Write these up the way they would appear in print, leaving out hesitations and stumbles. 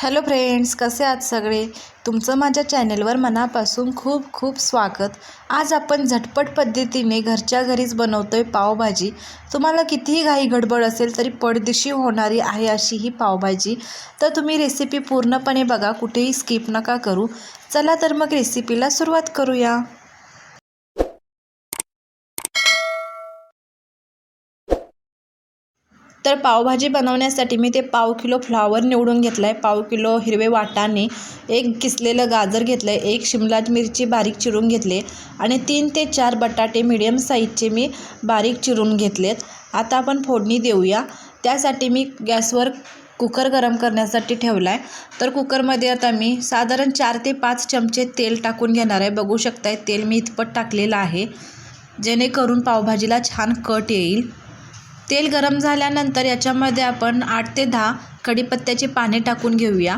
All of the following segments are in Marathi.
हॅलो फ्रेंड्स, कसे आहात सगळे? तुमचं माझ्या चॅनेलवर मनापासून खूप खूप स्वागत. आज आपण झटपट पद्धतीने घरच्या घरीच बनवतोय पावभाजी. तुम्हाला कितीही घाई गडबड असेल तरी पडदिशी होणारी आहे अशी ही पावभाजी. तर तुम्ही रेसिपी पूर्णपणे बघा, कुठेही स्किप नका करू. चला तर मग रेसिपीला सुरुवात करूया. तर पावभाजी बनवण्यासाठी मी ते पाव किलो फ्लावर निवडून घेतला आहे, पाव किलो हिरवे वाटाणे, एक किसलेलं गाजर घेतलं आहे, एक शिमला मिरची बारीक चिरून घेतले आणि 3 ते 4 बटाटे मीडियम साईजचे मी बारीक चिरून घेतलेत. आता आपण फोडणी देऊया. त्यासाठी मी गॅसवर कुकर गरम करण्यासाठी ठेवला आहे. तर कुकरमध्ये आता मी साधारण 4 ते 5 चमचे तेल टाकून घेणार आहे. बघू शकताय तेल मी इतपत टाकलेलं आहे, जेणेकरून पावभाजीला छान कट येईल. तेल गरम झाल्यानंतर याच्यामध्ये आपण 8 ते 10 कढीपत्त्याची पाने टाकून घेऊया.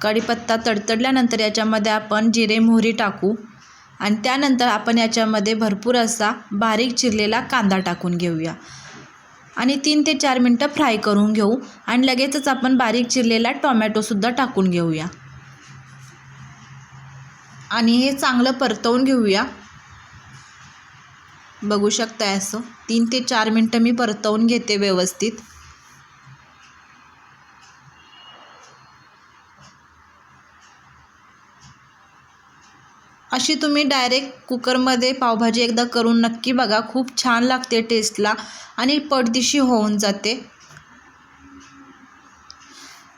कढीपत्ता तडतडल्यानंतर याच्यामध्ये आपण जिरे मोहरी टाकू आणि त्यानंतर आपण याच्यामध्ये भरपूर असा बारीक चिरलेला कांदा टाकून घेऊया आणि 3 ते 4 मिनटं फ्राय करून घेऊ आणि लगेचच आपण बारीक चिरलेला टोमॅटोसुद्धा टाकून घेऊया आणि हे चांगलं परतवून घेऊया. बघू शकताय असं 3 ते 4 मिनटं मी परतवून घेते व्यवस्थित. अशी तुम्ही डायरेक्ट कुकरमध्ये पावभाजी एकदा करून नक्की बघा, खूप छान लागते टेस्टला आणि पडदिशी होऊन जाते.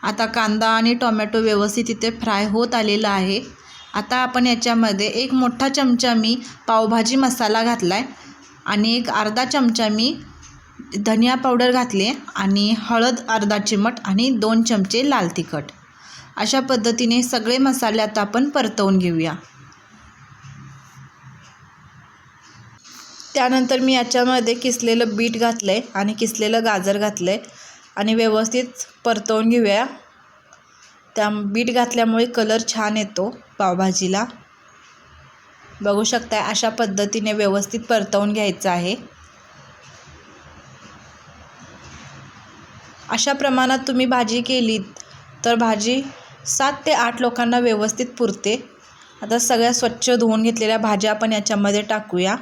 आता कांदा आणि टोमॅटो व्यवस्थित इथे फ्राय होत आलेला आहे. आता आपण याच्यामध्ये एक मोठा चमचा मी पावभाजी मसाला घातला आहे आणि एक अर्धा चमचा मी धनिया पावडर घातली आणि हळद अर्धा चिमट आणि 2 चमचे लाल तिखट. अशा पद्धतीने सगळे मसाले आता आपण परतवून घेऊया. त्यानंतर मी याच्यामध्ये किसलेलं बीट घातलं आहे आणि किसलेलं गाजर घातलं आहे आणि व्यवस्थित परतवून घेऊया. त्या बीट घातल्यामुळे कलर छान येतो पावभाजीला. बघू शकता अशा पद्धतीने व्यवस्थित परतवून घ्यायचं आहे. अशा प्रमाणात तुम्ही भाजी केलीत तर भाजी 7 ते 8 लोकांना व्यवस्थित पुरते. आता सगळ्या स्वच्छ धुवून घेतलेल्या भाज्या आपण याच्यामध्ये टाकूया.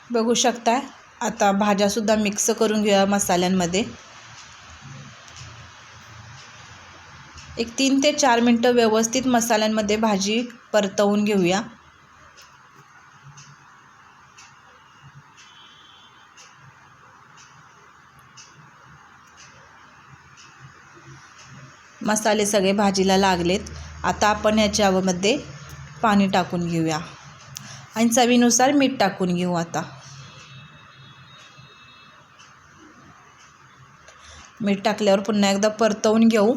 बघू शकता आता भाज्यासुद्धा मिक्स करून घेऊया मसाल्यांमध्ये. एक 3 ते 4 मिनटं व्यवस्थित मसाल्यांमध्ये भाजी परतवून घेऊया. मसाले सगळे भाजीला लागलेत. आता आपण याच्यामध्ये पाणी टाकून घेऊया आणि चवीनुसार मीठ टाकून घेऊ. आता मीठ टाकल्यावर पुन्हा एकदा परतवून घेऊ.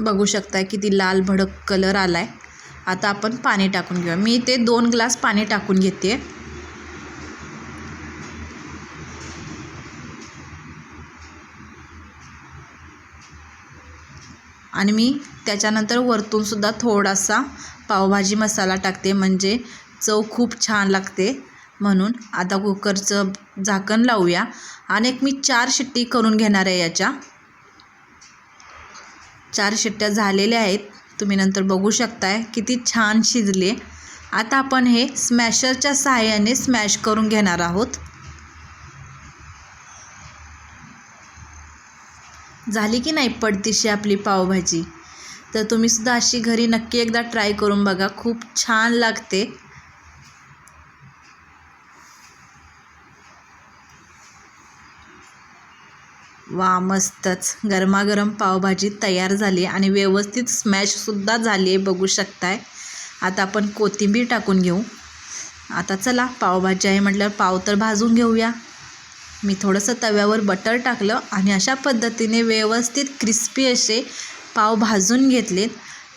बघू शकता किती लाल भडक कलर आलाय. आता आपण पाणी टाकून घेऊया. मी ते 2 ग्लास पाणी टाकून घेते आणि मी त्याच्यानंतर वरतून सुद्धा थोडासा पावभाजी मसाला टाकते, म्हणजे चव खूप छान लागते म्हणून. आता कुकरचं झाकण लावूया आणि मी 4 शिट्टी करून घेणार आहे. याच्या 4 शिट्ट्या झालेल्या आहेत. तुम्ही नंतर बघू शकताय किती छान शिजले. आता आपण हे स्मॅशरच्या सहाय्याने स्मॅश करून घेणार आहोत. झाली की नाही पडदिशी आपली पावभाजी. तर तुम्ही सुद्धा अशी घरी नक्की एकदा ट्राय करून बघा, खूप छान लागते. वा, मस्तच गरमागरम पावभाजी तयार झाली आणि व्यवस्थित स्मॅशसुद्धा झाली आहे, बघू शकताय. आता आपण कोथिंबीर टाकून घेऊ. आता चला, पावभाजी आहे म्हटल्यावर पाव तर भाजून घेऊया. मी थोडंसं तव्यावर बटर टाकलं आणि अशा पद्धतीने व्यवस्थित क्रिस्पी असे पाव भाजून घेतलेत.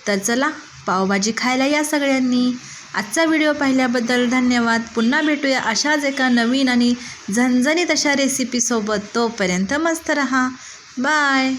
तर चला, पावभाजी खायला या सगळ्यांनी. आजचा व्हिडिओ पाहिल्याबद्दल धन्यवाद. पुन्हा भेटूया अशाच एका नवीन आणि झणझणीत अशा रेसिपीसोबत. तोपर्यंत मस्त रहा. बाय.